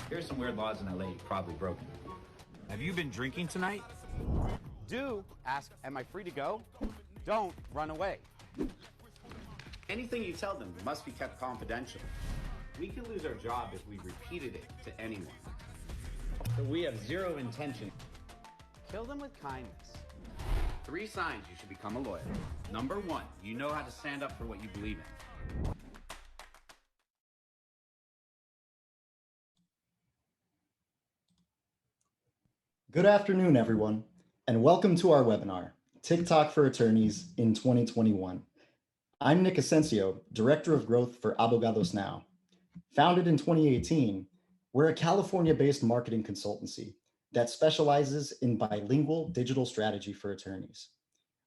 Here's some weird laws in LA you've probably broken. Have you been drinking tonight? Do ask, am I free to go? Don't run away. Anything you tell them must be kept confidential. We could lose our job if we repeated it to anyone. But we have zero intention. Kill them with kindness. 3 signs you should become a lawyer. Number 1, you know how to stand up for what you believe in. Good afternoon, everyone, and welcome to our webinar, TikTok for Attorneys in 2021. I'm Nick Asensio, Director of Growth for Abogados Now. Founded in 2018, we're a California-based marketing consultancy that specializes in bilingual digital strategy for attorneys.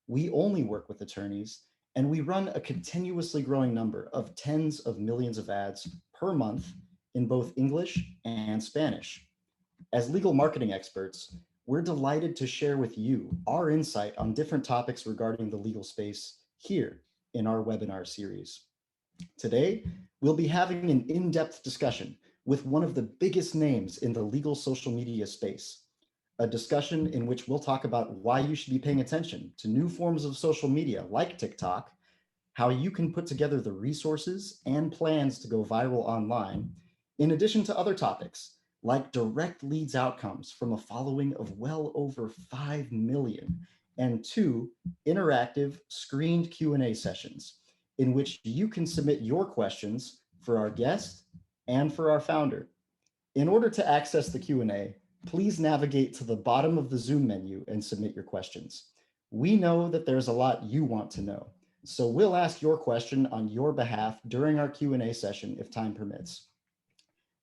We only work with attorneys, and we run a continuously growing number of tens of millions of ads per month in both English and Spanish. As legal marketing experts, we're delighted to share with you our insight on different topics regarding the legal space here in our webinar series. Today, we'll be having an in-depth discussion with one of the biggest names in the legal social media space, a discussion in which we'll talk about why you should be paying attention to new forms of social media like TikTok, how you can put together the resources and plans to go viral online, in addition to other topics like direct leads outcomes from a following of well over 5 million, and 2 interactive screened Q&A sessions in which you can submit your questions for our guest and for our founder. In order to access the Q&A, please navigate to the bottom of the Zoom menu and submit your questions. We know that there's a lot you want to know, so we'll ask your question on your behalf during our Q&A session if time permits.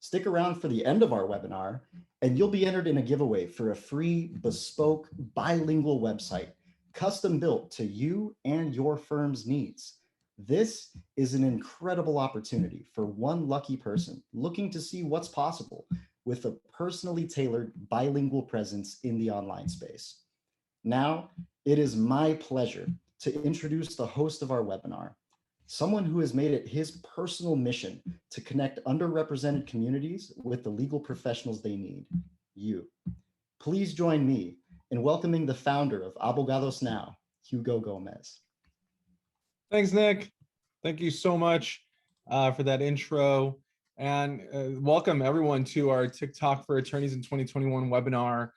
Stick around for the end of our webinar, and you'll be entered in a giveaway for a free, bespoke, bilingual website, custom built to you and your firm's needs. This is an incredible opportunity for one lucky person looking to see what's possible with a personally tailored bilingual presence in the online space. Now, it is my pleasure to introduce the host of our webinar, someone who has made it his personal mission to connect underrepresented communities with the legal professionals they need, you. Please join me in welcoming the founder of Abogados Now, Hugo Gomez. Thanks, Nick. Thank you so much for that intro. And welcome everyone to our TikTok for Attorneys in 2021 webinar.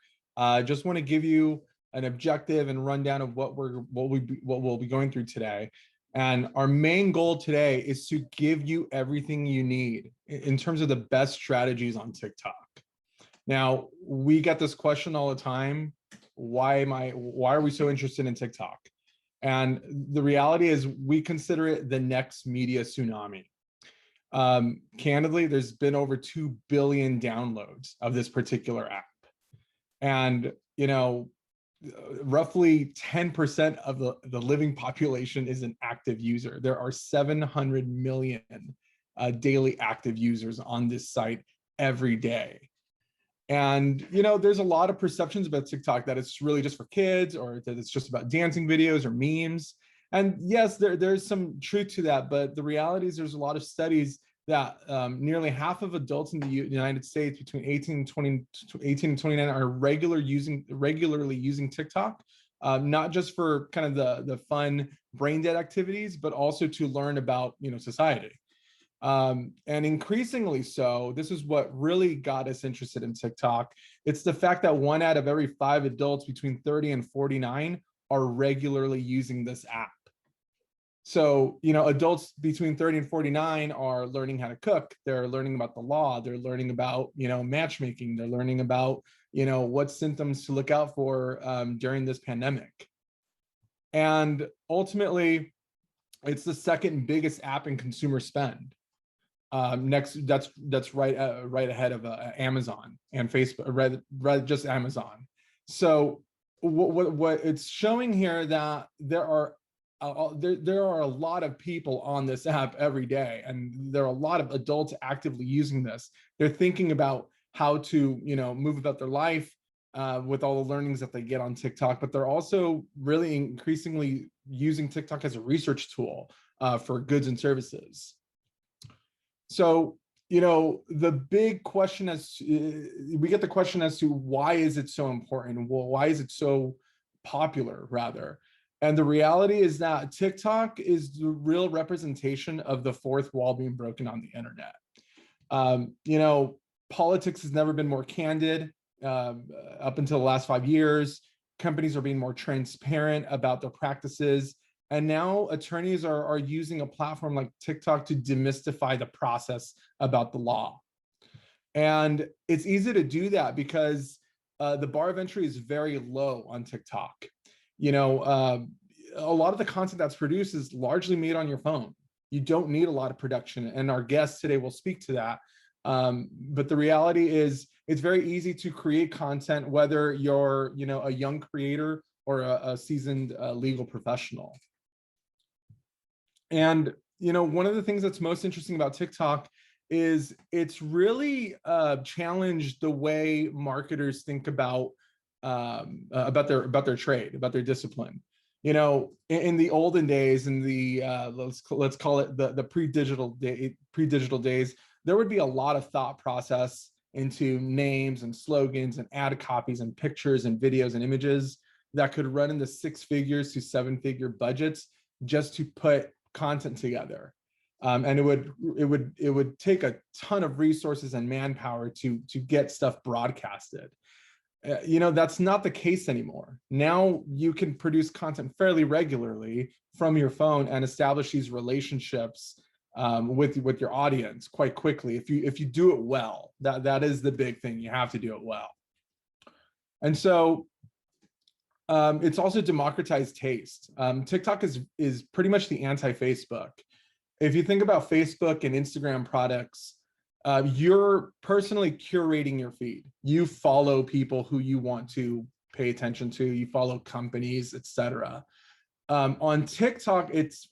Just want to give you an objective and rundown of what we'll be going through today. And our main goal today is to give you everything you need in terms of the best strategies on TikTok. Now, we get this question all the time. Why are we so interested in TikTok? And the reality is we consider it the next media tsunami. Candidly, there's been over 2 billion downloads of this particular app. And, roughly 10% of the living population is an active user. There are 700 million daily active users on this site every day. And, there's a lot of perceptions about TikTok that it's really just for kids or that it's just about dancing videos or memes. And yes, there's some truth to that, but the reality is there's a lot of studies that nearly half of adults in the United States between 18 and 29 are regularly using TikTok, not just for kind of the fun brain dead activities, but also to learn about society. And increasingly so, this is what really got us interested in TikTok. It's the fact that 1 out of every 5 adults between 30 and 49 are regularly using this app. So, adults between 30 and 49 are learning how to cook. They're learning about the law. They're learning about, matchmaking. They're learning about, what symptoms to look out for during this pandemic. And ultimately, it's the second biggest app in consumer spend. Next, that's right ahead of Amazon and Facebook, right, just Amazon. So what it's showing here that there are a lot of people on this app every day, and there are a lot of adults actively using this. They're thinking about how to, move about their life with all the learnings that they get on TikTok, but they're also really increasingly using TikTok as a research tool for goods and services. So the big question we get the question as to why is it so important? Well, why is it so popular, rather? And the reality is that TikTok is the real representation of the fourth wall being broken on the internet. Politics has never been more candid. Up until the last 5 years, companies are being more transparent about their practices. And now attorneys are using a platform like TikTok to demystify the process about the law. And it's easy to do that because the bar of entry is very low on TikTok. A lot of the content that's produced is largely made on your phone. You don't need a lot of production. And our guest today will speak to that. But the reality is it's very easy to create content, whether you're, a young creator or a seasoned legal professional. And, one of the things that's most interesting about TikTok is it's really challenged the way marketers think about their trade, about their discipline. In the olden days, in the let's call it the pre-digital days, there would be a lot of thought process into names and slogans and ad copies and pictures and videos and images that could run in the 6 figures to 7-figure budgets just to put content together. And it would take a ton of resources and manpower to get stuff broadcasted. That's not the case anymore. Now you can produce content fairly regularly from your phone and establish these relationships with your audience quite quickly if you do it well. That is the big thing. You have to do it well. And so it's also democratized taste. TikTok is pretty much the anti-Facebook. If you think about Facebook and Instagram products, you're personally curating your feed. You follow people who you want to pay attention to. You follow companies, etc. On TikTok, it's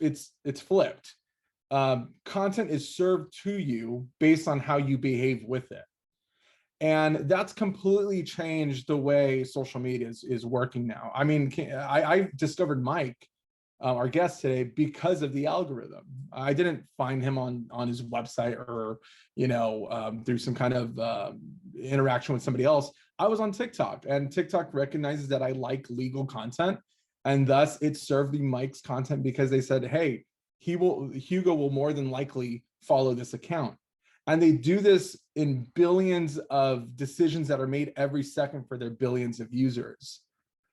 flipped. Content is served to you based on how you behave with it. And that's completely changed the way social media is working now. I mean, I discovered Mike, our guest today, because of the algorithm. I didn't find him on his website or, through some kind of interaction with somebody else. I was on TikTok, and TikTok recognizes that I like legal content. And thus it served me Mike's content because they said, hey, Hugo will more than likely follow this account. And they do this in billions of decisions that are made every second for their billions of users.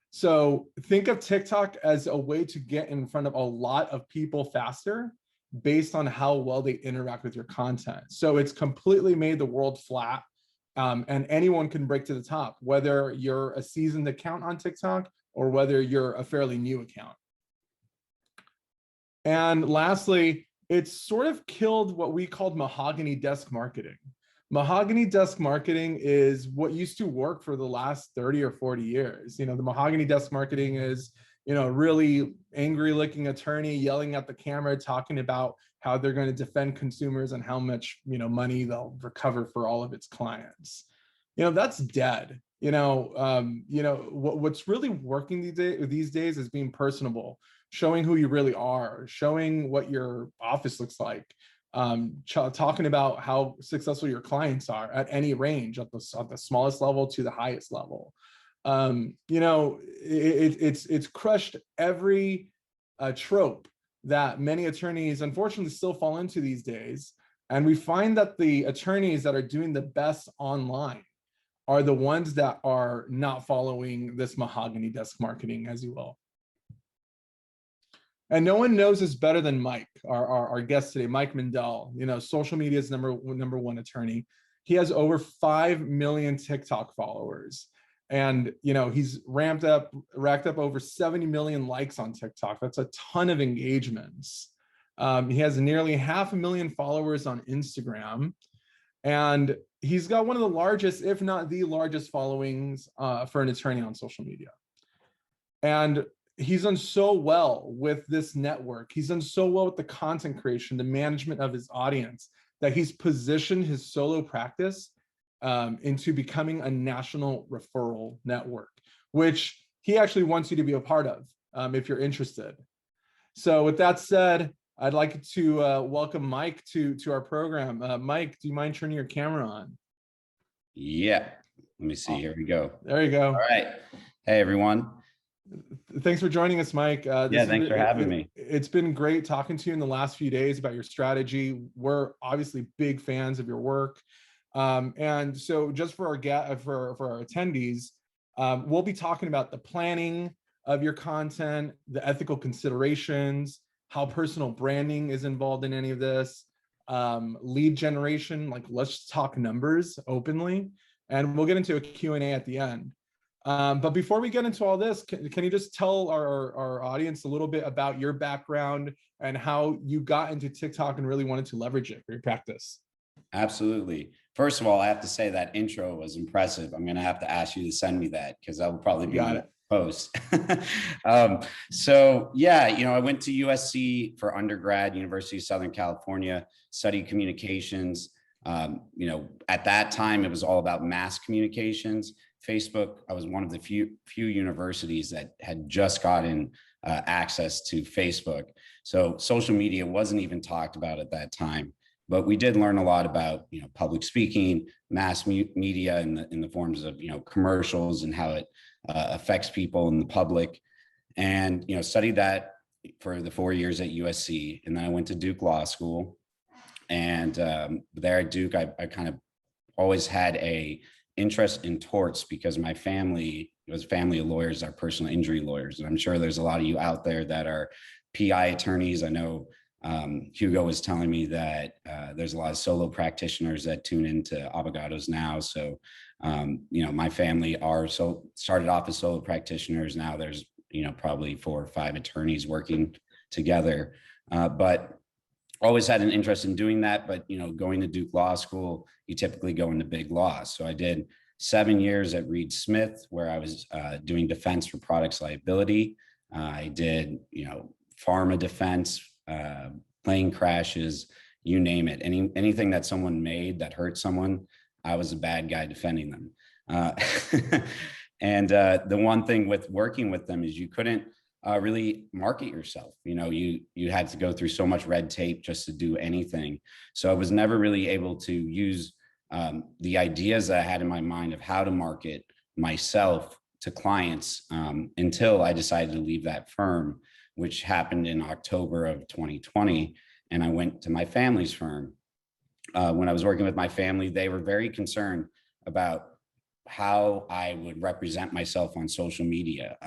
So think of TikTok as a way to get in front of a lot of people faster based on how well they interact with your content. So it's completely made the world flat, and anyone can break to the top, whether you're a seasoned account on TikTok or whether you're a fairly new account. And lastly, it's sort of killed what we called mahogany desk marketing. Mahogany desk marketing is what used to work for the last 30 or 40 years. The mahogany desk marketing is, really angry looking attorney yelling at the camera, talking about how they're going to defend consumers and how much, money they'll recover for all of its clients. That's dead. What's really working these days is being personable, showing who you really are, showing what your office looks like, talking about how successful your clients are at any range, at the smallest level to the highest level. It's crushed every trope that many attorneys unfortunately still fall into these days. And we find that the attorneys that are doing the best online are the ones that are not following this mahogany desk marketing, as you will. And no one knows this better than Mike, our guest today, Mike Mandell, social media's number one attorney. He has over 5 million TikTok followers. And, he's racked up over 70 million likes on TikTok. That's a ton of engagements. He has nearly 500,000 followers on Instagram. And he's got one of the largest, if not the largest followings for an attorney on social media. And he's done so well with this network. He's done so well with the content creation, the management of his audience, that he's positioned his solo practice into becoming a national referral network, which he actually wants you to be a part of if you're interested. So with that said, I'd like to welcome Mike to our program. Mike, do you mind turning your camera on? Yeah. Let me see. Here we go. There you go. All right. Hey, everyone. Thanks for joining us, Mike. Thanks for having me. It's been great talking to you in the last few days about your strategy. We're obviously big fans of your work. And so just for our attendees, we'll be talking about the planning of your content, the ethical considerations, how personal branding is involved in any of this, lead generation, like let's talk numbers openly, and we'll get into a Q&A at the end. But before we get into all this, can you just tell our audience a little bit about your background and how you got into TikTok and really wanted to leverage it for your practice? Absolutely. First of all, I have to say that intro was impressive. I'm going to have to ask you to send me that because that will probably be my post. So yeah, I went to USC for undergrad, University of Southern California, studied communications. At that time, it was all about mass communications. Facebook, I was one of the few universities that had just gotten access to Facebook. So social media wasn't even talked about at that time, but we did learn a lot about, public speaking, mass media in the forms of, commercials and how it affects people in the public, and, studied that for the 4 years at USC. And then I went to Duke Law School, and there at Duke, I kind of always had a interest in torts because my family was a family of lawyers, are personal injury lawyers. And I'm sure there's a lot of you out there that are PI attorneys. I know Hugo was telling me that there's a lot of solo practitioners that tune into Abogados now. So, my family started off as solo practitioners. Now there's, probably 4 or 5 attorneys working together, but always had an interest in doing that. But, going to Duke Law School, you typically go into big law. So I did 7 years at Reed Smith, where I was doing defense for products liability. I did, pharma defense, plane crashes, you name it. Anything that someone made that hurt someone, I was a bad guy defending them. And the one thing with working with them is you couldn't really market yourself. You had to go through so much red tape just to do anything. So I was never really able to use the ideas that I had in my mind of how to market myself to clients until I decided to leave that firm, which happened in October of 2020. And I went to my family's firm. When I was working with my family, they were very concerned about how I would represent myself on social media.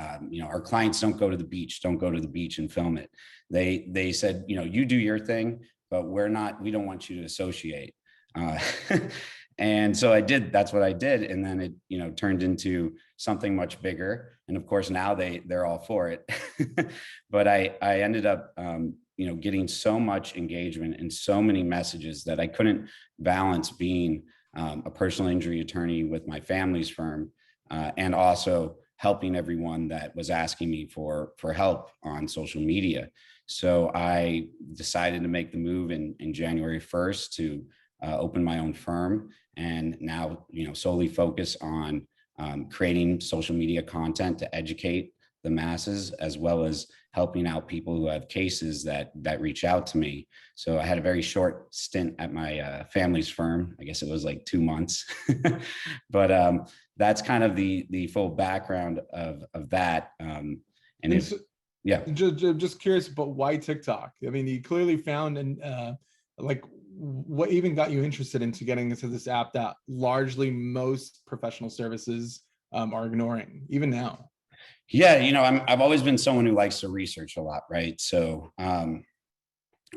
Our clients don't go to the beach and film it. They said, you do your thing, but we don't want you to associate. And so that's what I did. And then it, turned into something much bigger. And of course, now they're all for it. But I ended up, getting so much engagement and so many messages that I couldn't balance being a personal injury attorney with my family's firm, and also helping everyone that was asking me for help on social media. So I decided to make the move in January 1st to open my own firm, and now, solely focus on creating social media content to educate the masses, as well as helping out people who have cases that reach out to me. So I had a very short stint at my family's firm. I guess it was like 2 months, but that's kind of the full background of that. Just curious, but why TikTok? I mean, you clearly found what even got you interested into getting into this app that largely most professional services are ignoring, even now? Yeah, I've always been someone who likes to research a lot, right? So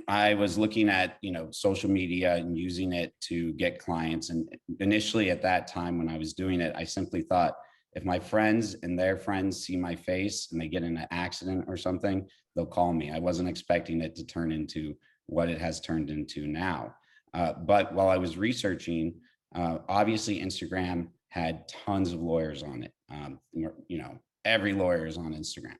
I was looking at, social media and using it to get clients. And initially at that time when I was doing it, I simply thought, if my friends and their friends see my face and they get in an accident or something, they'll call me. I wasn't expecting it to turn into what it has turned into now. But while I was researching, obviously Instagram had tons of lawyers on it. Every lawyer is on Instagram,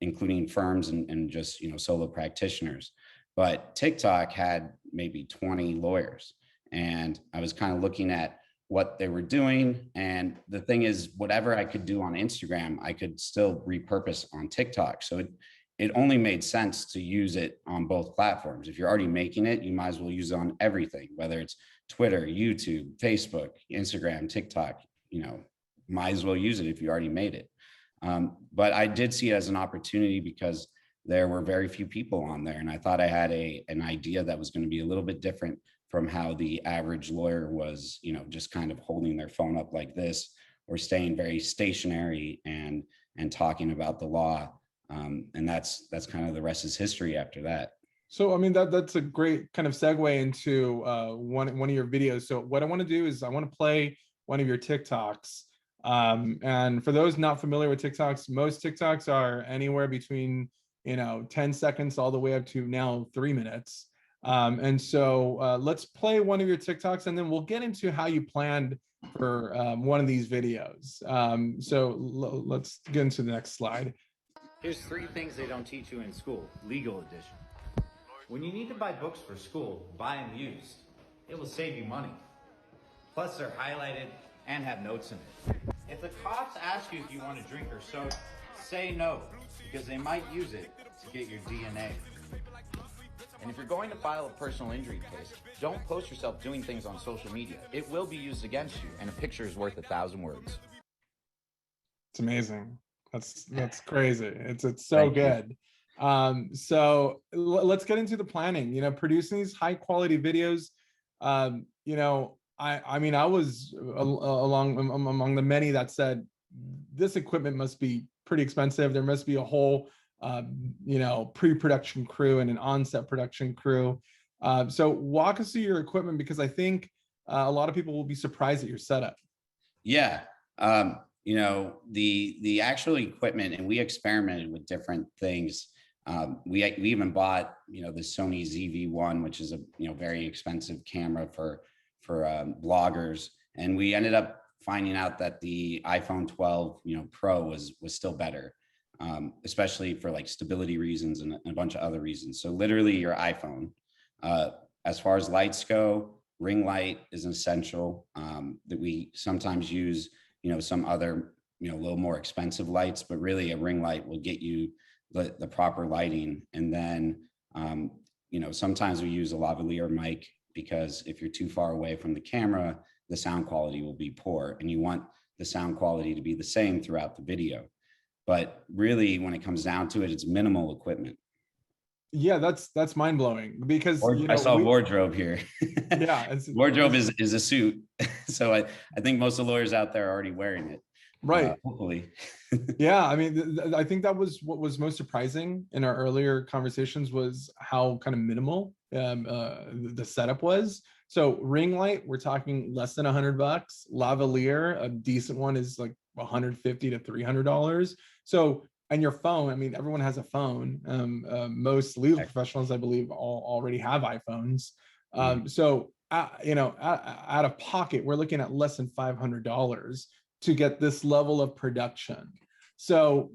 including firms and just, solo practitioners. But TikTok had maybe 20 lawyers. And I was kind of looking at what they were doing. And the thing is, whatever I could do on Instagram, I could still repurpose on TikTok. So it only made sense to use it on both platforms. If you're already making it, you might as well use it on everything, whether it's Twitter, YouTube, Facebook, Instagram, TikTok, might as well use it if you already made it. But I did see it as an opportunity because there were very few people on there. And I thought I had an idea that was going to be a little bit different from how the average lawyer was, just kind of holding their phone up like this or staying very stationary and talking about the law. And that's kind of the rest is history after that. So, I mean, that's a great kind of segue into one of your videos. So what I want to do is I want to play one of your TikToks. And for those not familiar with TikToks, most TikToks are anywhere between 10 seconds all the way up to now 3 minutes. And so let's play one of your TikToks, and then we'll get into how you planned for one of these videos. So let's get into the next slide. Here's 3 things they don't teach you in school, legal edition. When you need to buy books for school, buy them used. It will save you money. Plus, they're highlighted and have notes in it. If the cops ask you if you want a drink or soda, say no, because they might use it to get your DNA. And if you're going to file a personal injury case, don't post yourself doing things on social media. It will be used against you, and a picture is worth 1,000 words. It's amazing. That's crazy. It's so good. So let's get into the planning. Producing these high quality videos. I mean, I was among the many that said this equipment must be pretty expensive. There must be a whole pre-production crew and an on-set production crew. So walk us through your equipment, because I think a lot of people will be surprised at your setup. Yeah. The actual equipment, and we experimented with different things. We even bought, the Sony ZV-1, which is a, very expensive camera for bloggers. And we ended up finding out that the iPhone 12, Pro was still better, especially for like stability reasons and a bunch of other reasons. So literally your iPhone. As far as lights go, ring light is essential. That we sometimes use, some other, a little more expensive lights, but really a ring light will get you the proper lighting. And then, sometimes we use a lavalier mic, because if you're too far away from the camera, the sound quality will be poor, and you want the sound quality to be the same throughout the video. But really, when it comes down to it, it's minimal equipment. Yeah, that's mind blowing, because I saw a wardrobe here. Yeah, wardrobe is a suit. So I think most of the lawyers out there are already wearing it. Right. Hopefully. Yeah, I mean, I think that was what was most surprising in our earlier conversations, was how kind of minimal the setup was. So ring light, we're talking less than $100. Lavalier, a decent one, is like $150 to $300. So, and your phone, I mean, everyone has a phone. Most legal professionals, I believe, already have iPhones. So, out of pocket, we're looking at less than $500 to get this level of production. So,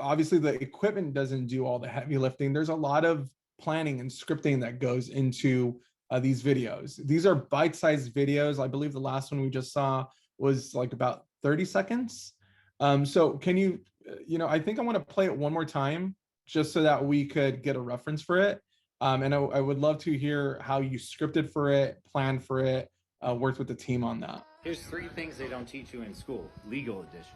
obviously the equipment doesn't do all the heavy lifting. There's a lot of planning and scripting that goes into these videos. These are bite-sized videos. I believe the last one we just saw was like about 30 seconds. So can you, I think I want to play it one more time just so that we could get a reference for it. And I would love to hear how you scripted for it, planned for it, worked with the team on that. Here's 3 things they don't teach you in school, legal edition.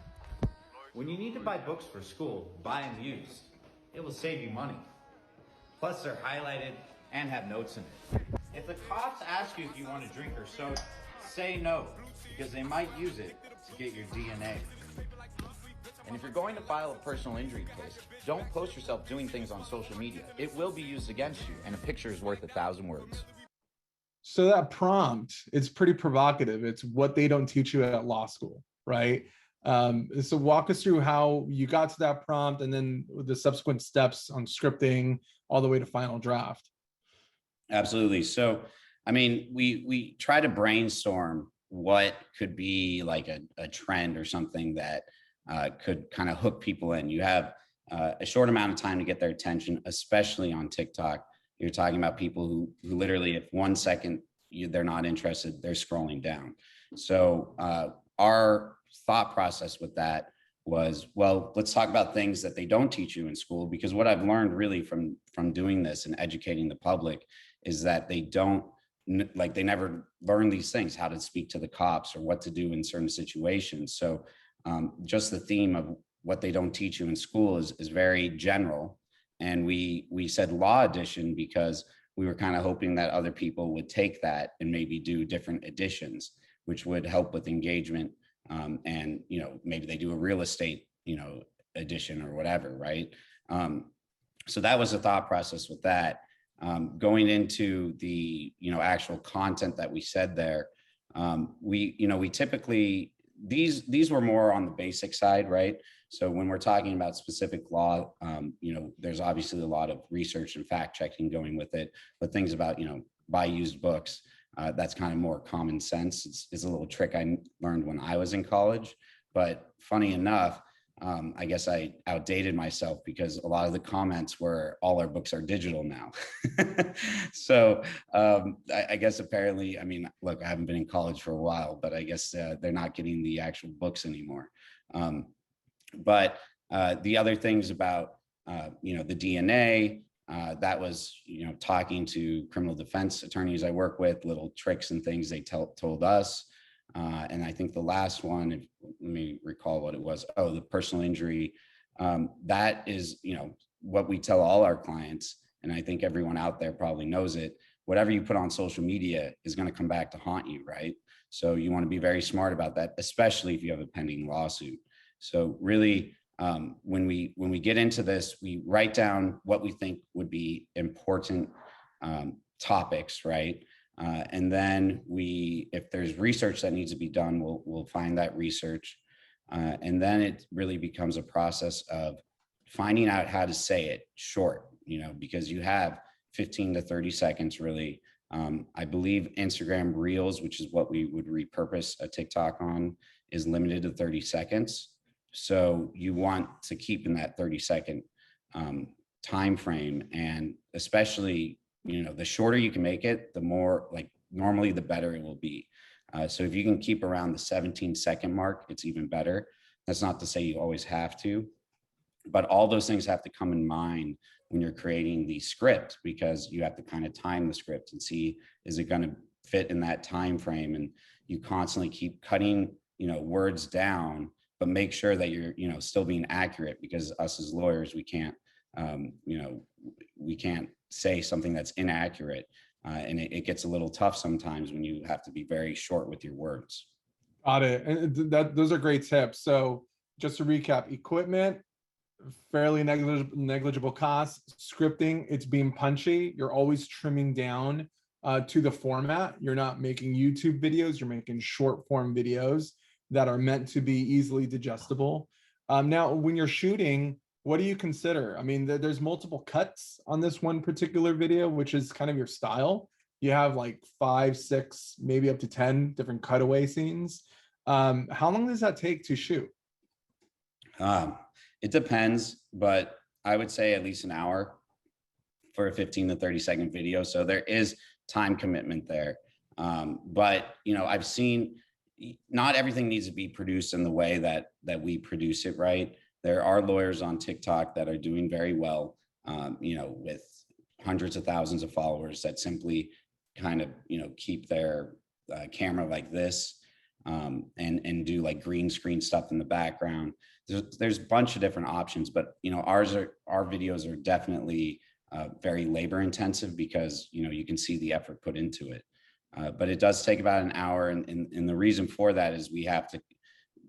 When you need to buy books for school, buy them used. It will save you money. Plus, they're highlighted and have notes in it. If the cops ask you if you want a drink or soda, say no, because they might use it to get your DNA. And if you're going to file a personal injury case, don't post yourself doing things on social media. It will be used against you, and a picture is worth 1,000 words. So that prompt, it's pretty provocative. It's what they don't teach you at law school, right? So walk us through how you got to that prompt, and then the subsequent steps on scripting all the way to final draft. Absolutely. So, I mean, we try to brainstorm what could be like a trend or something that could kind of hook people in. You have a short amount of time to get their attention, especially on TikTok. You're talking about people who literally, if 1 second they're not interested, they're scrolling down. So our thought process with that was, well, let's talk about things that they don't teach you in school, because what I've learned really from doing this and educating the public is that they don't, like, they never learn these things, how to speak to the cops or what to do in certain situations. So just the theme of what they don't teach you in school is very general. And we said law edition because we were kind of hoping that other people would take that and maybe do different editions, which would help with engagement. And, you know, maybe they do a real estate, you know, edition or whatever, right? So that was the thought process with that. Going into the, you know, actual content that we said there, we typically, these were more on the basic side, right? So when we're talking about specific law, you know, there's obviously a lot of research and fact checking going with it, but things about, you know, buy used books, that's kind of more common sense. It's a little trick I learned when I was in college, but funny enough, I guess I outdated myself because a lot of the comments were all our books are digital now. So I guess apparently, I mean, look, I haven't been in college for a while, but I guess they're not getting the actual books anymore. But the other things about, you know, the DNA, that was, you know, talking to criminal defense attorneys I work with, little tricks and things they told us. And I think the last one, let me recall what it was. Oh, the personal injury. That is, you know, what we tell all our clients. And I think everyone out there probably knows it. Whatever you put on social media is going to come back to haunt you, right? So you want to be very smart about that, especially if you have a pending lawsuit. So really, when we get into this, we write down what we think would be important topics, right? And then if there's research that needs to be done, we'll find that research. And then it really becomes a process of finding out how to say it short, you know, because you have 15 to 30 seconds really. I believe Instagram Reels, which is what we would repurpose a TikTok on, is limited to 30 seconds. So you want to keep in that 30-second time frame, and especially, you know, the shorter you can make it, the more, like, normally the better it will be. So if you can keep around the 17-second mark, it's even better. That's not to say you always have to, but all those things have to come in mind when you're creating the script, because you have to kind of time the script and see, is it going to fit in that time frame? And you constantly keep cutting, you know, words down, but make sure that you're, you know, still being accurate, because us as lawyers, we can't, you know, we can't say something that's inaccurate. And it gets a little tough sometimes when you have to be very short with your words. Got it. And those are great tips. So just to recap, equipment, fairly negligible costs. Scripting, it's being punchy. You're always trimming down to the format. You're not making YouTube videos. You're making short form videos that are meant to be easily digestible. Now, when you're shooting, what do you consider? I mean, there's multiple cuts on this one particular video, which is kind of your style. You have like 5, 6, maybe up to 10 different cutaway scenes. How long does that take to shoot? It depends, but I would say at least an hour for a 15 to 30-second video. So there is time commitment there. But, you know, I've seen not everything needs to be produced in the way that we produce it, right? There are lawyers on TikTok that are doing very well, you know, with hundreds of thousands of followers that simply kind of, you know, keep their camera like this, and do like green screen stuff in the background. There's a bunch of different options, but, you know, our videos are definitely very labor intensive, because, you know, you can see the effort put into it. But it does take about an hour. And the reason for that is we have to,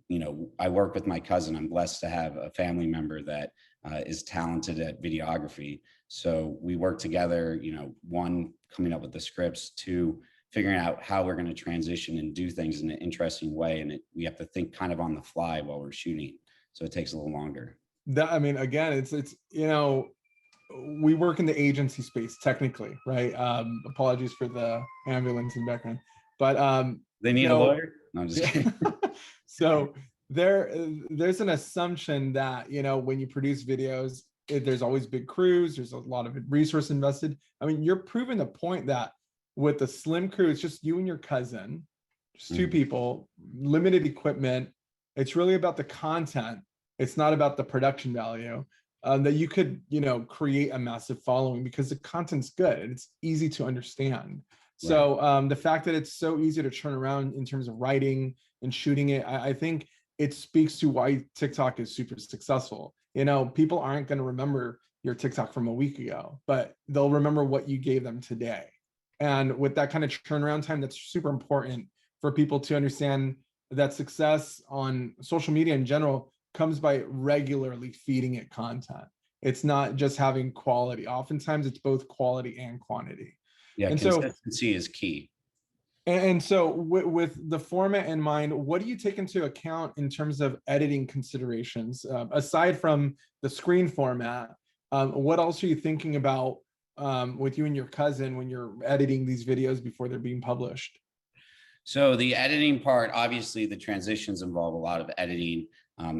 you know, I work with my cousin. I'm blessed to have a family member that is talented at videography. So we work together, you know, one, coming up with the scripts, two, figuring out how we're going to transition and do things in an interesting way. And we have to think kind of on the fly while we're shooting. So it takes a little longer. That, I mean, again, it's, you know, we work in the agency space technically, right? Apologies for the ambulance in the background, but they need a lawyer. No, I'm just kidding. So there's an assumption that, you know, when you produce videos, there's always big crews, there's a lot of resource invested. I mean, you're proving the point that with the slim crew, it's just you and your cousin, just two people, limited equipment. It's really about the content. It's not about the production value. That you could, create a massive following because the content's good and it's easy to understand. So the fact that it's so easy to turn around in terms of writing and shooting it, I think it speaks to why TikTok is super successful. People aren't going to remember your TikTok from a week ago, but they'll remember what you gave them today. And with that kind of turnaround time, that's super important for people to understand that success on social media in general comes by regularly feeding it content. It's not just having quality. Oftentimes it's both quality and quantity. Yeah, And consistency is key. And so with the format in mind, what do you take into account in terms of editing considerations? Aside from the screen format, what else are you thinking about with you and your cousin when you're editing these videos before they're being published? So the editing part, obviously the transitions involve a lot of editing,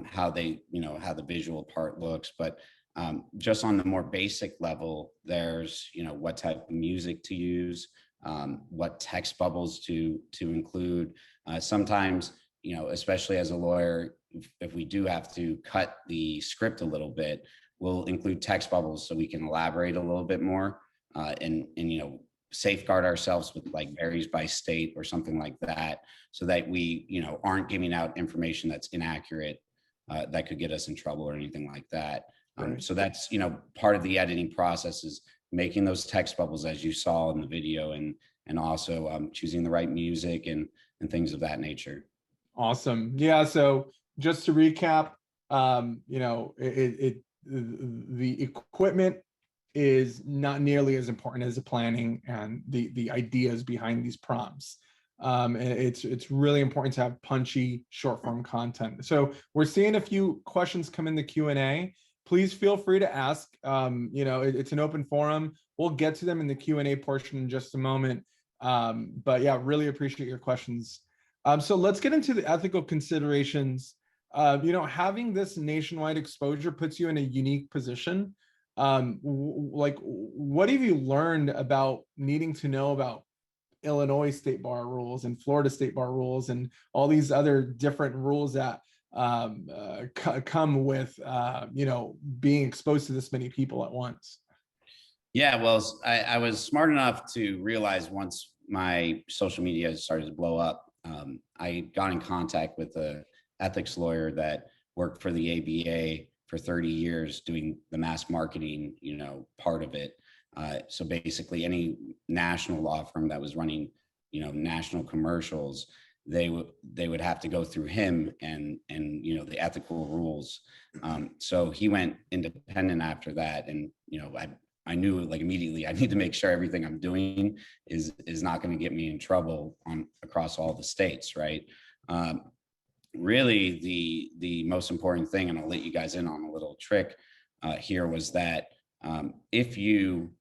how they, how the visual part looks, but just on the more basic level, there's, what type of music to use, what text bubbles to include. Sometimes, especially as a lawyer, if we do have to cut the script a little bit, we'll include text bubbles so we can elaborate a little bit more and safeguard ourselves with like varies by state or something like that, so that we, aren't giving out information that's inaccurate that could get us in trouble or anything like that. So that's, part of the editing process is making those text bubbles as you saw in the video, and also choosing the right music and things of that nature. Awesome. Yeah. So just to recap, the equipment is not nearly as important as the planning and the ideas behind these prompts. It's really important to have punchy short form content. So we're seeing a few questions come in the Q&A. Please feel free to ask. It's an open forum. We'll get to them in the Q&A portion in just a moment. But yeah, really appreciate your questions. So let's get into the ethical considerations. Having this nationwide exposure puts you in a unique position. What have you learned about needing to know about Illinois state bar rules and Florida state bar rules and all these other different rules that come with being exposed to this many people at once? Yeah, well, I was smart enough to realize once my social media started to blow up, I got in contact with a ethics lawyer that worked for the ABA for 30 years doing the mass marketing, part of it. So basically any national law firm that was running, national commercials, they would have to go through him and the ethical rules. So he went independent after that. And, I knew like immediately I need to make sure everything I'm doing is not going to get me in trouble across all the states. Right. Really the most important thing, and I'll let you guys in on a little trick here, was that if you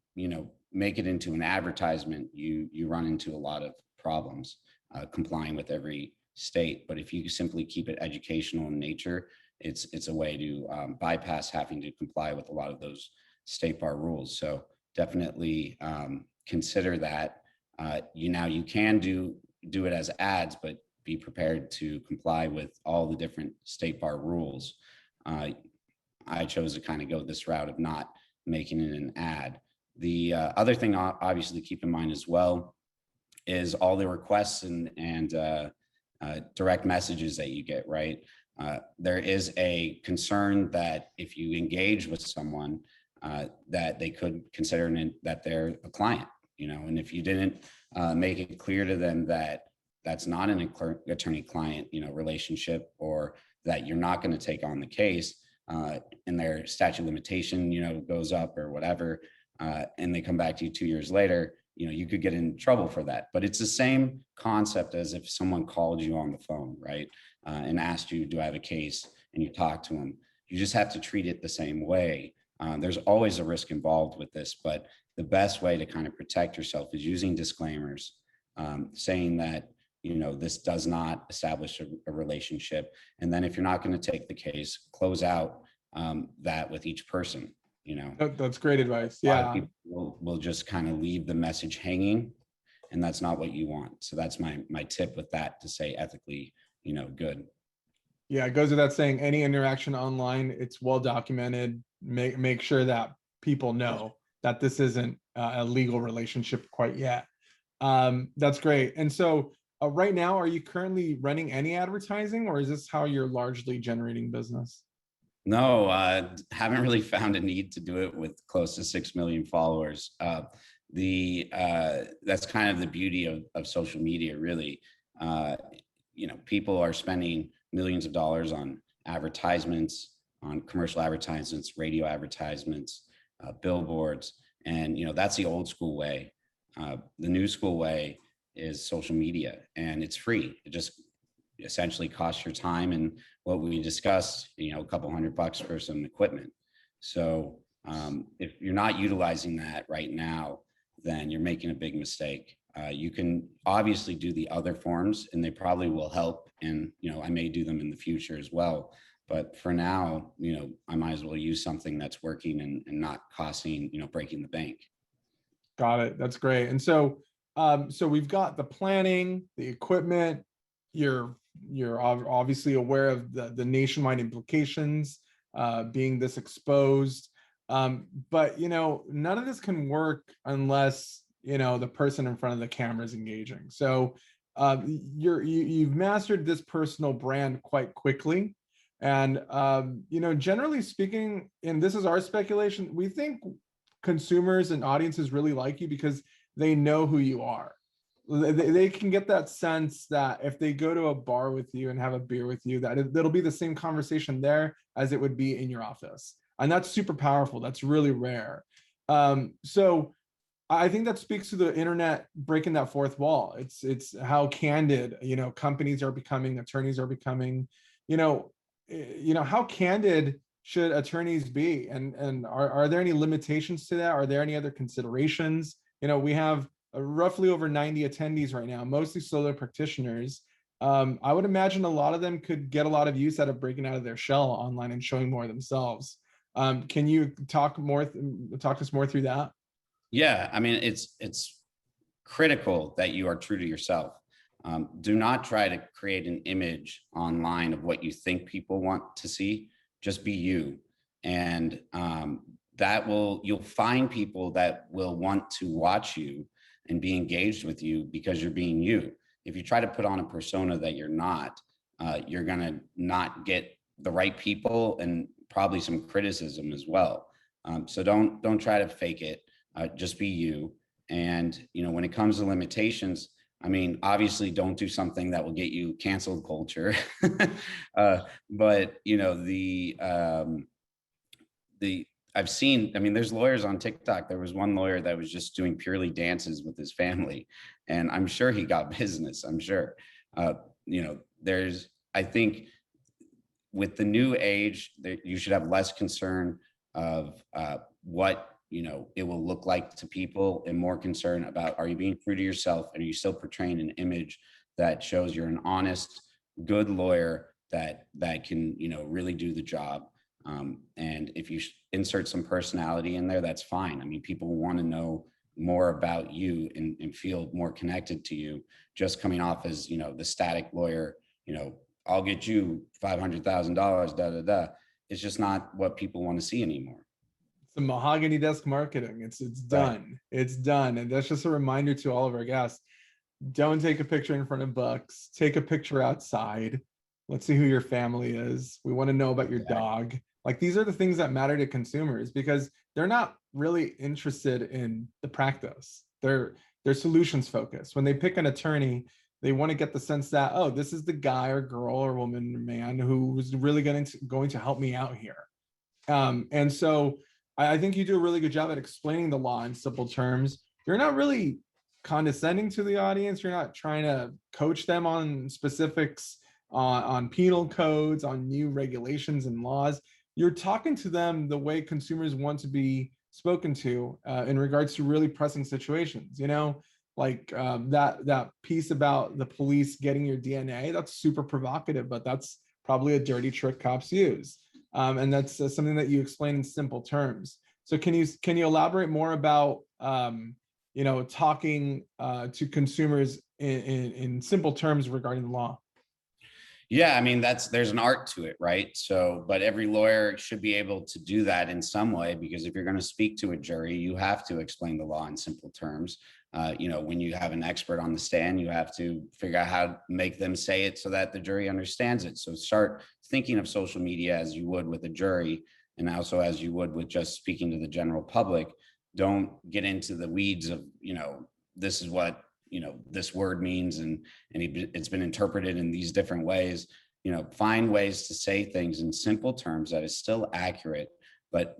make it into an advertisement, you run into a lot of problems complying with every state. But if you simply keep it educational in nature, it's a way to bypass having to comply with a lot of those state bar rules. So definitely consider that. You can do it as ads, but be prepared to comply with all the different state bar rules. I chose to kind of go this route of not making it an ad. The other thing, obviously, to keep in mind as well is all the requests and direct messages that you get, right? There is a concern that if you engage with someone, that they could consider that they're a client, and if you didn't make it clear to them that that's not an attorney-client, relationship, or that you're not going to take on the case, and their statute of limitation, goes up or whatever, and they come back to you 2 years later, you could get in trouble for that. But it's the same concept as if someone called you on the phone, right, and asked you, do I have a case? And you talk to them. You just have to treat it the same way. There's always a risk involved with this, but the best way to kind of protect yourself is using disclaimers, saying that, this does not establish a relationship. And then if you're not going to take the case, close out that with each person. That's great advice. Yeah. People will just kind of leave the message hanging, and that's not what you want. So that's my tip with that, to say ethically, good. Yeah, it goes without saying, any interaction online, it's well documented. Make sure that people know that this isn't a legal relationship quite yet. That's great. And so right now, are you currently running any advertising, or is this how you're largely generating business? No, haven't really found a need to do it with close to 6 million followers. That's kind of the beauty of social media, really. Uh, People are spending millions of dollars on advertisements, on commercial advertisements, radio advertisements, billboards, and that's the old school way. The new school way is social media, and it's free. It just essentially costs your time and what we discussed, a couple $100 for some equipment. So if you're not utilizing that right now, then you're making a big mistake. You can obviously do the other forms, and they probably will help. And I may do them in the future as well. But for now, I might as well use something that's working and not costing, breaking the bank. Got it. That's great. And so, so we've got the planning, the equipment. You're obviously aware of the nationwide implications, being this exposed. But none of this can work unless the person in front of the camera is engaging. So you've mastered this personal brand quite quickly. And generally speaking, and this is our speculation, we think consumers and audiences really like you because they know who you are. They can get that sense that if they go to a bar with you and have a beer with you, that it'll be the same conversation there as it would be in your office. And that's super powerful. That's really rare. So I think that speaks to the internet breaking that fourth wall. It's how candid, companies are becoming, attorneys are becoming, how candid should attorneys be? And are there any limitations to that? Are there any other considerations? We have roughly over 90 attendees right now, mostly solo practitioners. I would imagine a lot of them could get a lot of use out of breaking out of their shell online and showing more of themselves. Can you talk us more through that? Yeah, I mean, it's critical that you are true to yourself. Do not try to create an image online of what you think people want to see. Just be you. And you'll find people that will want to watch you and be engaged with you because you're being you. If you try to put on a persona that you're not, you're gonna not get the right people and probably some criticism as well. So don't try to fake it. Just be you. And when it comes to limitations, I mean, obviously, don't do something that will get you canceled culture. But I've seen, I mean, there's lawyers on TikTok. There was one lawyer that was just doing purely dances with his family, and I'm sure he got business. I'm sure. I think with the new age, you should have less concern of what it will look like to people, and more concern about, are you being true to yourself, and are you still portraying an image that shows you're an honest, good lawyer that can really do the job. And if you insert some personality in there, that's fine. I mean, people want to know more about you and feel more connected to you. Just coming off as the static lawyer, I'll get you $500,000, da da da. It's just not what people want to see anymore. The mahogany desk marketing. It's done. Right. It's done. And that's just a reminder to all of our guests. Don't take a picture in front of books. Take a picture outside. Let's see who your family is. We want to know about your dog. Like, these are the things that matter to consumers, because they're not really interested in the practice. They're solutions focused. When they pick an attorney, they want to get the sense that, oh, this is the guy or girl or woman or man who's really going to help me out here. And so I think you do a really good job at explaining the law in simple terms. You're not really condescending to the audience. You're not trying to coach them on specifics, on penal codes, on new regulations and laws. You're talking to them the way consumers want to be spoken to in regards to really pressing situations. Like that piece about the police getting your DNA, that's super provocative, but that's probably a dirty trick cops use. And that's something that you explain in simple terms. So can you elaborate more about talking to consumers in simple terms regarding the law? Yeah, I mean, there's an art to it, right? So, but every lawyer should be able to do that in some way, because if you're going to speak to a jury, you have to explain the law in simple terms. When you have an expert on the stand, you have to figure out how to make them say it so that the jury understands it. So start thinking of social media as you would with a jury, and also as you would with just speaking to the general public. Don't get into the weeds of, this is what this word means, and it's been interpreted in these different ways. Find ways to say things in simple terms that is still accurate, but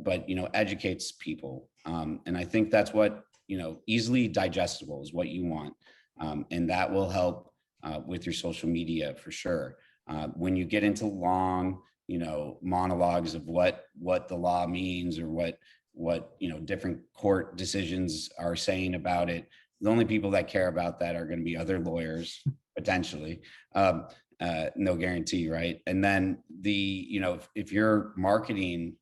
educates people. And I think that's what, easily digestible is what you want. And that will help with your social media for sure. When you get into long monologues of what the law means, or what different court decisions are saying about it, the only people that care about that are going to be other lawyers, potentially. No guarantee, right? And then if you're marketing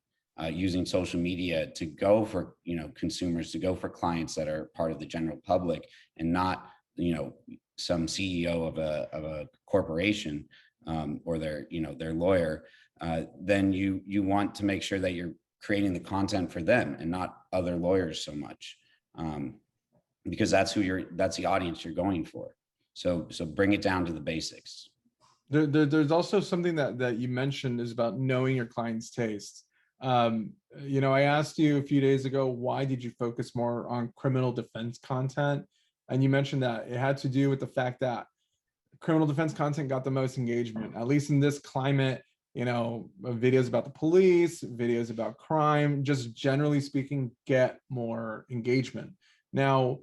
using social media to go for, consumers, to go for clients that are part of the general public, and not, some CEO of a corporation, or their lawyer, then you want to make sure that you're creating the content for them and not other lawyers so much. Because that's the audience you're going for. So bring it down to the basics. There's also something that you mentioned is about knowing your client's taste. I asked you a few days ago, why did you focus more on criminal defense content? And you mentioned that it had to do with the fact that criminal defense content got the most engagement, at least in this climate. Videos about the police, videos about crime, just generally speaking, get more engagement. Now,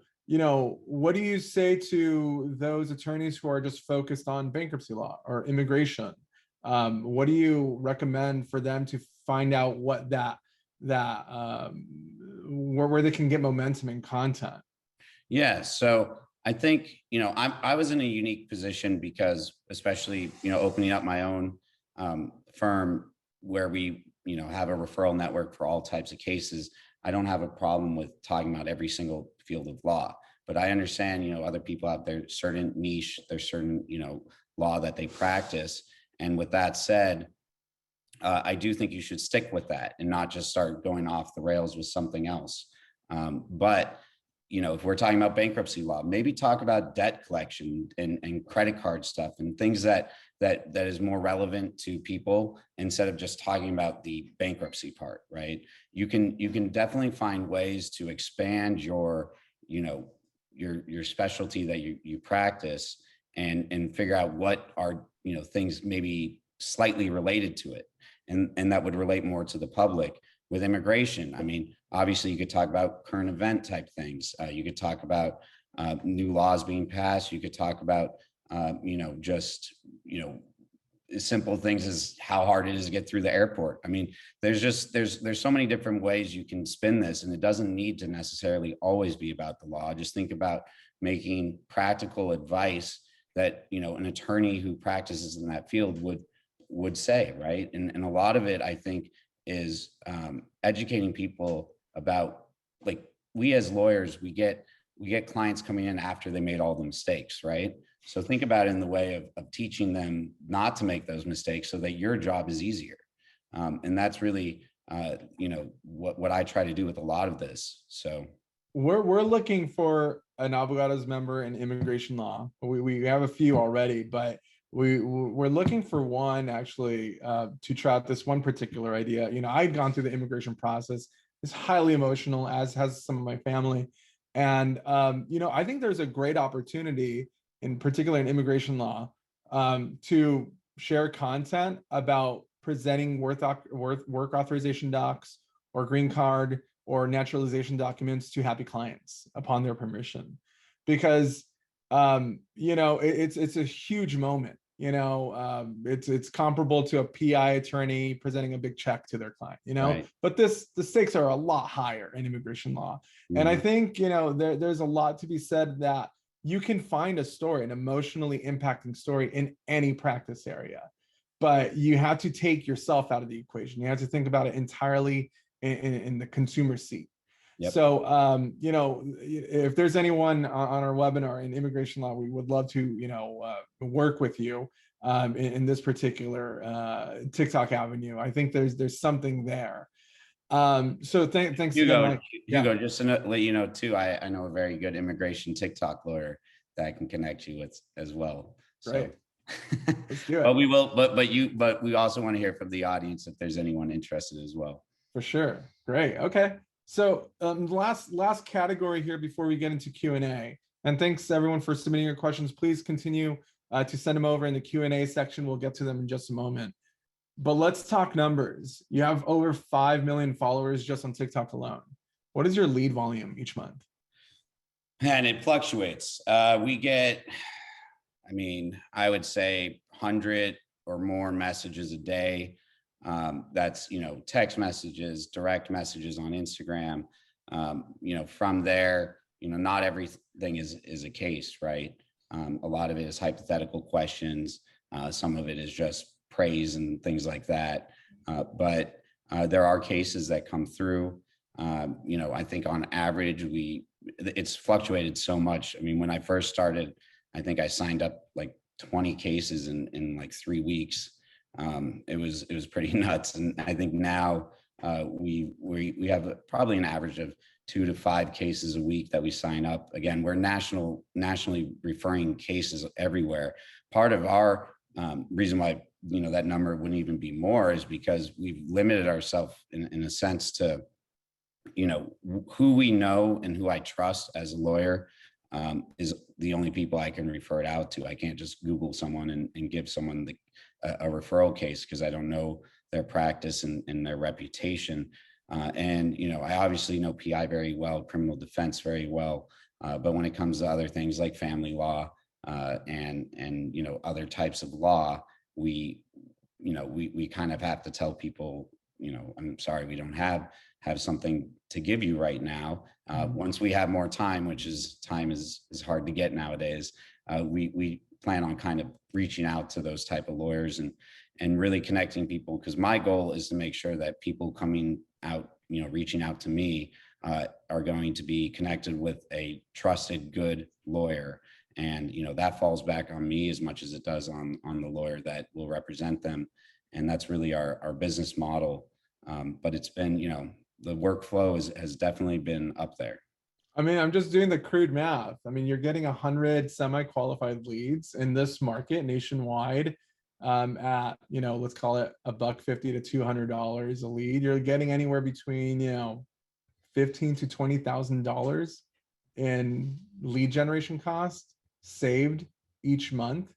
what do you say to those attorneys who are just focused on bankruptcy law or immigration? What do you recommend for them to find out what where they can get momentum in content? Yeah. So I think, I was in a unique position because, especially, opening up my own firm, where we, have a referral network for all types of cases. I don't have a problem with talking about every single field of law, but I understand, other people out there, certain niche, there's certain, law that they practice. And with that said, I do think you should stick with that and not just start going off the rails with something else. But if we're talking about bankruptcy law, maybe talk about debt collection and credit card stuff and things that is more relevant to people, instead of just talking about the bankruptcy part, right? You can definitely find ways to expand your specialty that you practice, and figure out what are, things maybe slightly related to it, and that would relate more to the public. With immigration, I mean, obviously you could talk about current event type things. You could talk about new laws being passed. You could talk about, just, simple things as how hard it is to get through the airport. I mean, there's so many different ways you can spin this, and it doesn't need to necessarily always be about the law. Just think about making practical advice that, an attorney who practices in that field would say, right? And a lot of it, I think, is educating people about, like, we as lawyers, we get clients coming in after they made all the mistakes, right? So think about it in the way of teaching them not to make those mistakes, so that your job is easier. And that's really, what I try to do with a lot of this. So we're looking for an Abogados member in immigration law. We have a few already, but we're looking for one, actually, to try out this one particular idea. I'd gone through the immigration process. It's highly emotional, as has some of my family. And, I think there's a great opportunity, in particular in immigration law, to share content about presenting work authorization docs, or green card, or naturalization documents to happy clients upon their permission. Because, it's a huge moment. It's comparable to a PI attorney presenting a big check to their client, Right. but the stakes are a lot higher in immigration law. And I think, there's a lot to be said that you can find a story, an emotionally impacting story, in any practice area, but you have to take yourself out of the equation. You have to think about it entirely in the consumer seat. Yep. So, if there's anyone on our webinar in immigration law, we would love to, work with you. in this particular TikTok avenue. I think there's something there. So thanks again, Hugo, Mike. Yeah. Hugo, just to let you know too, I know a very good immigration TikTok lawyer that I can connect you with as well. Great. So, Let's do it. but we will, but we also want to hear from the audience if there's anyone interested as well. For sure. Great. Okay. So last category here before we get into Q&A. And thanks everyone for submitting your questions. Please continue to send them over in the Q&A section. We'll get to them in just a moment. But let's talk numbers. You have over 5 million followers just on TikTok alone. What is your lead volume each month? And it fluctuates. We get, I mean, I would say 100 or more messages a day. That's, text messages, direct messages on Instagram. From there, not everything is a case, right? A lot of it is hypothetical questions. Some of it is just praise and things like that. But there are cases that come through. I think on average, it's fluctuated so much. I mean, when I first started, I think I signed up like 20 cases in like 3 weeks. It was pretty nuts. And I think now we have probably an average of 2 to 5 cases a week that we sign up. Again, we're nationally referring cases everywhere. Part of our reason why that number wouldn't even be more is because we've limited ourselves in a sense to who we know and who I trust as a lawyer is the only people I can refer it out to. I can't just Google someone and give someone a referral case because I don't know their practice and their reputation. I obviously know PI very well, criminal defense very well, but when it comes to other things like family law and other types of law, we kind of have to tell people, I'm sorry, we don't have something to give you right now. Once we have more time, which is hard to get nowadays, we plan on kind of reaching out to those type of lawyers and really connecting people, because my goal is to make sure that people coming out, reaching out to me are going to be connected with a trusted, good lawyer. And, that falls back on me as much as it does on the lawyer that will represent them. And that's really our business model. But it's been, the workflow has definitely been up there. I mean, I'm just doing the crude math. I mean, you're getting 100 semi-qualified leads in this market nationwide at, let's call it $150 to $200 a lead. You're getting anywhere between, $15,000 to $20,000 in lead generation costs saved each month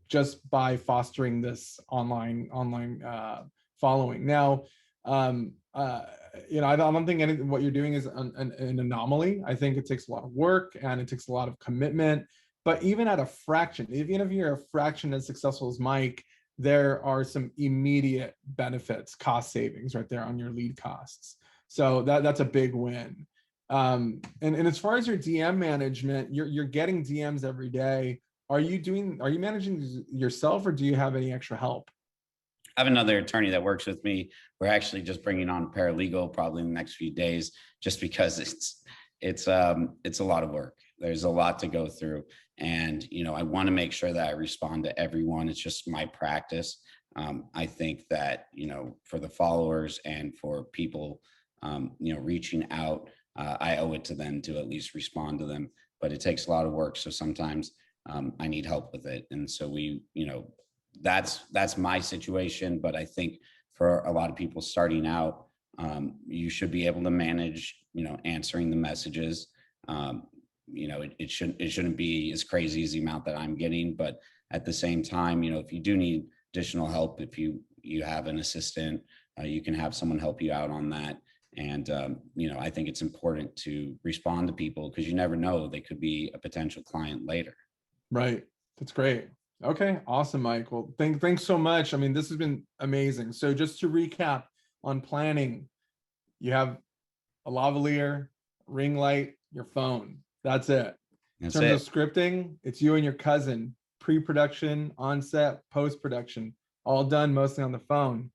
just by fostering this online following. Now, I don't think what you're doing is an anomaly. I think it takes a lot of work and it takes a lot of commitment. But even at a fraction, even if you're a fraction as successful as Mike, there are some immediate benefits, cost savings right there on your lead costs. So that's a big win. And as far as your DM management, you're getting DMs every day. Are you managing yourself, or do you have any extra help? I have another attorney that works with me. We're actually just bringing on a paralegal probably in the next few days, just because it's a lot of work. There's a lot to go through. And, I want to make sure that I respond to everyone. It's just my practice. I think that, for the followers and for people, reaching out, I owe it to them to at least respond to them, but it takes a lot of work. So sometimes I need help with it. And so that's my situation. But I think for a lot of people starting out, you should be able to manage, answering the messages. It shouldn't be as crazy as the amount that I'm getting, but at the same time, if you do need additional help, if you have an assistant, you can have someone help you out on that. And, I think it's important to respond to people, because you never know, they could be a potential client later. Right. That's great. Okay. Awesome, Mike. Well, thanks so much. I mean, this has been amazing. So just to recap on planning, you have a lavalier, ring light, your phone. That's it. In terms of scripting, it's you and your cousin, pre-production, on-set, post-production, all done mostly on the phone.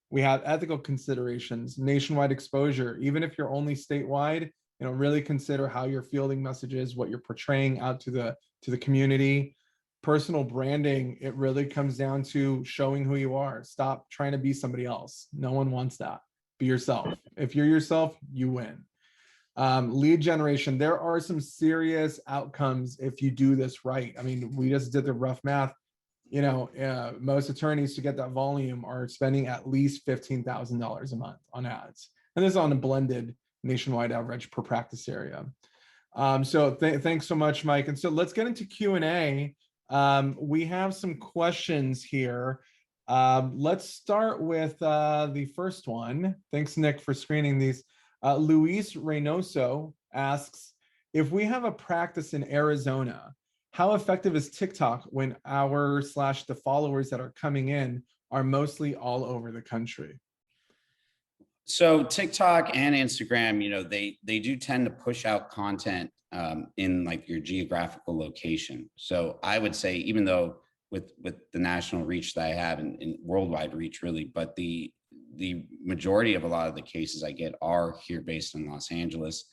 We have ethical considerations, nationwide exposure. Even if you're only statewide, really consider how you're fielding messages, what you're portraying out to the community. personal branding, it really comes down to showing who you are. Stop trying to be somebody else. No one wants that. Be yourself. If you're yourself, you win. Lead generation, there are some serious outcomes if you do this right. I mean, we just did the rough math. Most attorneys to get that volume are spending at least $15,000 a month on ads. And this is on a blended nationwide average per practice area. So thanks so much, Mike. And so let's get into Q&A. We have some questions here. Let's start with the first one. Thanks, Nick, for screening these. Luis Reynoso asks, if we have a practice in Arizona, how effective is TikTok when the followers that are coming in are mostly all over the country? So TikTok and Instagram, they do tend to push out content in like your geographical location. So I would say, even though with the national reach that I have and worldwide reach really, but the majority of a lot of the cases I get are here based in Los Angeles.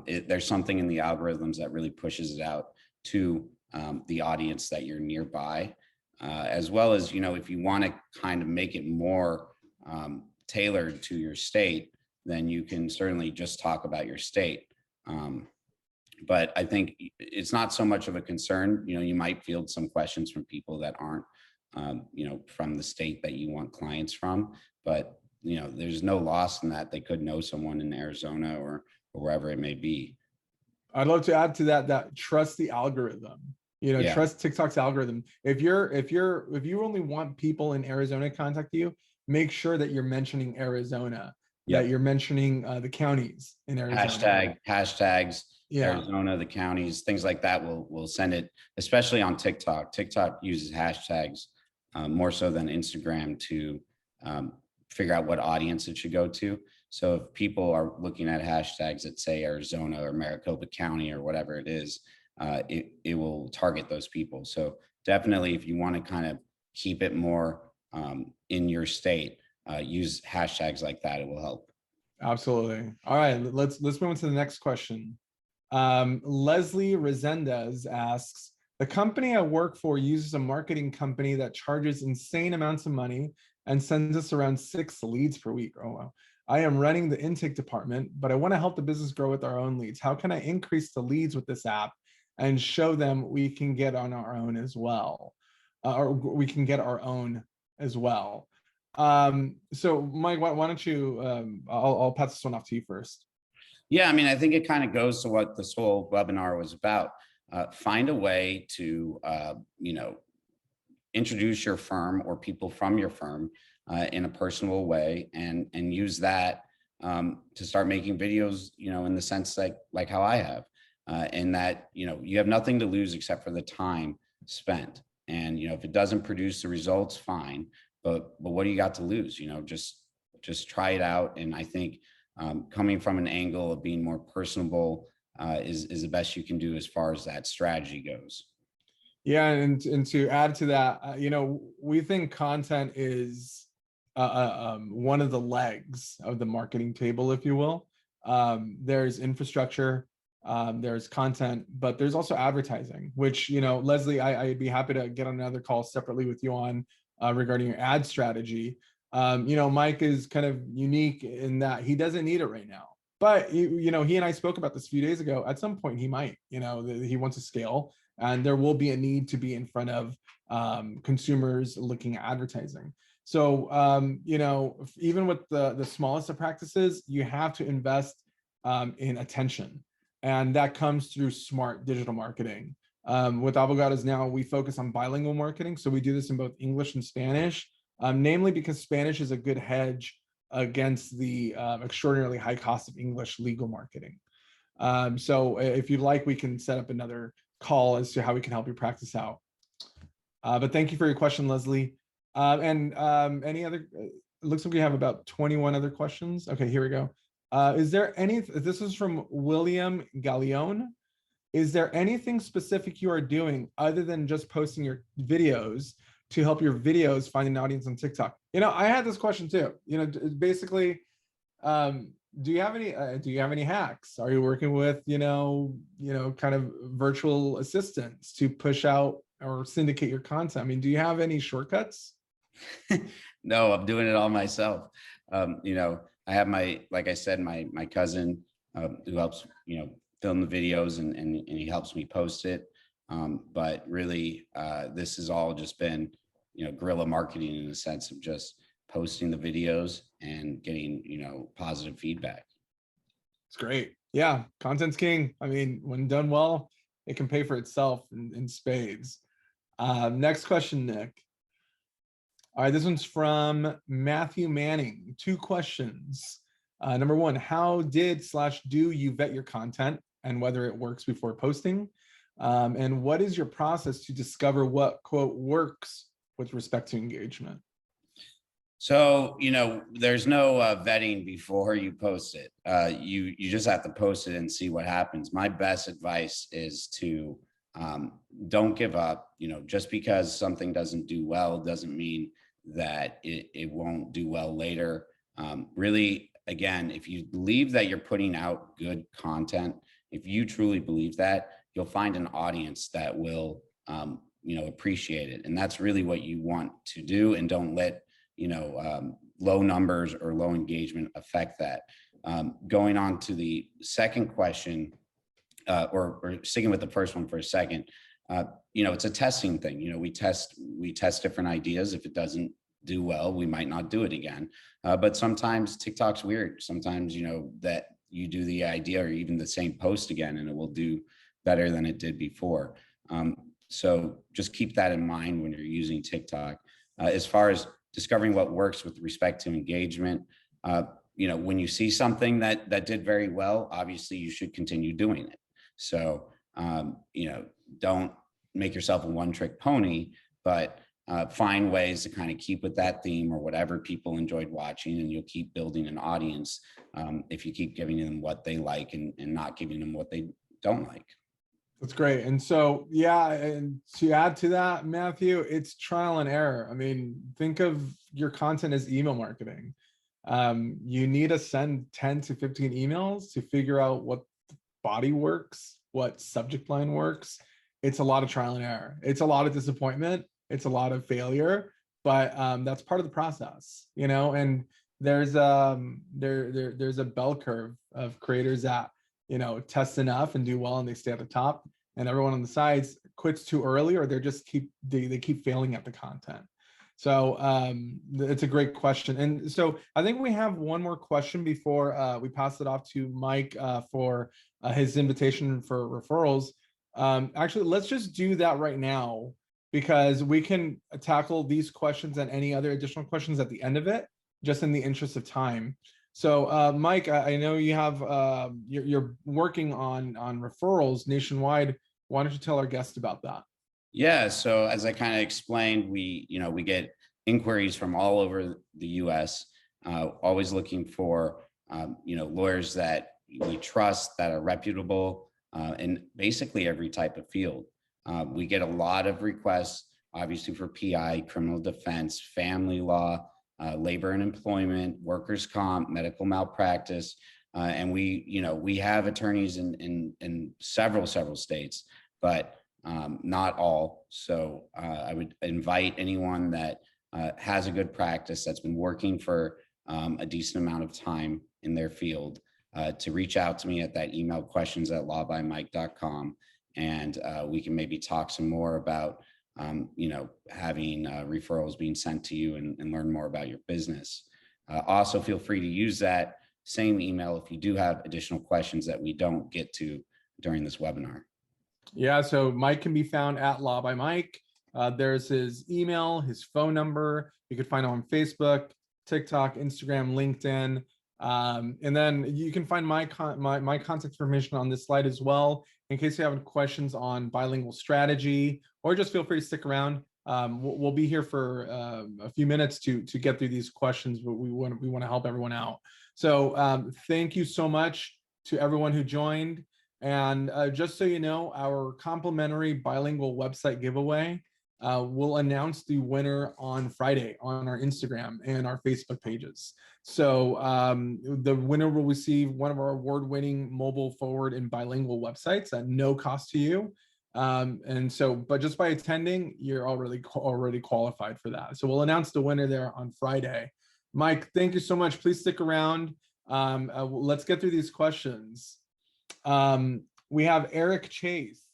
There's something in the algorithms that really pushes it out to the audience that you're nearby, as well as, if you want to kind of make it more tailored to your state, then you can certainly just talk about your state. But I think it's not so much of a concern. You might field some questions from people that aren't, from the state that you want clients from, but there's no loss in that. They could know someone in Arizona or wherever it may be. I'd love to add to that trust the algorithm. Trust TikTok's algorithm. If you only want people in Arizona to contact you, make sure that you're mentioning Arizona, that you're mentioning the counties in Arizona. Hashtags, Arizona, the counties, things like that will send it, especially on TikTok. TikTok uses hashtags more so than Instagram to figure out what audience it should go to. So if people are looking at hashtags that say Arizona or Maricopa County or whatever it is, it will target those people. So definitely, if you want to kind of keep it more in your state, use hashtags like that. It will help. Absolutely. All right, let's move on to the next question. Leslie Resendez asks, the company I work for uses a marketing company that charges insane amounts of money and sends us around 6 leads per week. Oh, wow. I am running the intake department, but I want to help the business grow with our own leads. How can I increase the leads with this app and show them we can get on our own as well? Or we can get our own as well. So Mike, why don't you, I'll pass this one off to you first. Yeah, I mean, I think it kind of goes to what this whole webinar was about. Find a way to, introduce your firm or people from your firm in a personal way, and use that to start making videos, in the sense like how I have, and that, you have nothing to lose except for the time spent. And, if it doesn't produce the results, fine. But what do you got to lose? Just try it out. And I think coming from an angle of being more personable is the best you can do as far as that strategy goes. Yeah, and to add to that, we think content is one of the legs of the marketing table, if you will. There's infrastructure, there's content, but there's also advertising, which, Leslie, I'd be happy to get on another call separately with you on regarding your ad strategy. Mike is kind of unique in that he doesn't need it right now, but he and I spoke about this a few days ago. At some point he might, he wants to scale, and there will be a need to be in front of consumers looking at advertising. So, even with the smallest of practices, you have to invest in attention, and that comes through smart digital marketing. With Abogados now, we focus on bilingual marketing. So we do this in both English and Spanish, namely because Spanish is a good hedge against the extraordinarily high cost of English legal marketing. So if you'd like, we can set up another call as to how we can help you practice out. But thank you for your question, Leslie. And any other, it looks like we have about 21 other questions. Okay, here we go. Is there any, this is from William Gallione. Is there anything specific you are doing other than just posting your videos to help your videos find an audience on TikTok? I had this question too. Basically, do you have any hacks? Are you working with kind of virtual assistants to push out or syndicate your content? I mean, do you have any shortcuts? No, I'm doing it all myself. I have like I said, my cousin who helps, film the videos and he helps me post it. But really, this has all just been, guerrilla marketing in the sense of just posting the videos and getting, positive feedback. It's great. Yeah, content's king. I mean, when done well, it can pay for itself in spades. Next question, Nick. All right, this one's from Matthew Manning. 2 questions. Number 1, how did/do you vet your content and whether it works before posting? And what is your process to discover what, quote, works with respect to engagement? So, there's no vetting before you post it. You just have to post it and see what happens. My best advice is to don't give up. Just because something doesn't do well doesn't mean that it won't do well later. Really, again, if you believe that you're putting out good content, if you truly believe that, you'll find an audience that will, appreciate it. And that's really what you want to do. And don't let, low numbers or low engagement affect that. Going on to the second question, or sticking with the first one for a second, it's a testing thing. We test different ideas. If it doesn't do well, we might not do it again. But sometimes TikTok's weird. Sometimes, that you do the idea or even the same post again, and it will do better than it did before. So just keep that in mind when you're using TikTok. As far as discovering what works with respect to engagement, when you see something that did very well, obviously you should continue doing it. So, don't make yourself a one-trick pony, but find ways to kind of keep with that theme or whatever people enjoyed watching, and you'll keep building an audience if you keep giving them what they like and not giving them what they don't like. That's great. And so, yeah, and to add to that, Matthew, it's trial and error. I mean, think of your content as email marketing. You need to send 10 to 15 emails to figure out what body works, what subject line works. It's a lot of trial and error. It's a lot of disappointment. It's a lot of failure, but that's part of the process, and there's there's a bell curve of creators that, test enough and do well and they stay at the top, and everyone on the sides quits too early, or they keep failing at the content. So it's a great question. And so I think we have one more question before we pass it off to Mike for his invitation for referrals. Actually, let's just do that right now, because we can tackle these questions and any other additional questions at the end of it, just in the interest of time. So Mike, I know you have, you're working on referrals nationwide. Why don't you tell our guests about that? Yeah, so as I kind of explained, we get inquiries from all over the US, always looking for, lawyers that we trust, that are reputable, in basically every type of field. We get a lot of requests, obviously, for PI, criminal defense, family law, labor and employment, workers' comp, medical malpractice. And we have attorneys in several states, but not all. So I would invite anyone that has a good practice, that's been working for a decent amount of time in their field, to reach out to me at that email, questions@lawbymike.com. And we can maybe talk some more about, having referrals being sent to you and learn more about your business. Also, feel free to use that same email if you do have additional questions that we don't get to during this webinar. Yeah, so Mike can be found at Law by Mike. There's his email, his phone number. You can find him on Facebook, TikTok, Instagram, LinkedIn. And then you can find my contact information on this slide as well, in case you have questions on bilingual strategy, or just feel free to stick around. We'll be here for a few minutes to get through these questions, but we want to help everyone out. So thank you so much to everyone who joined. And just so you know, our complimentary bilingual website giveaway, we'll announce the winner on Friday on our Instagram and our Facebook pages. So the winner will receive one of our award-winning mobile forward and bilingual websites at no cost to you. And so, but just by attending, you're already qualified for that. So we'll announce the winner there on Friday. Mike, thank you so much. Please stick around. Let's get through these questions. We have Eric Chase.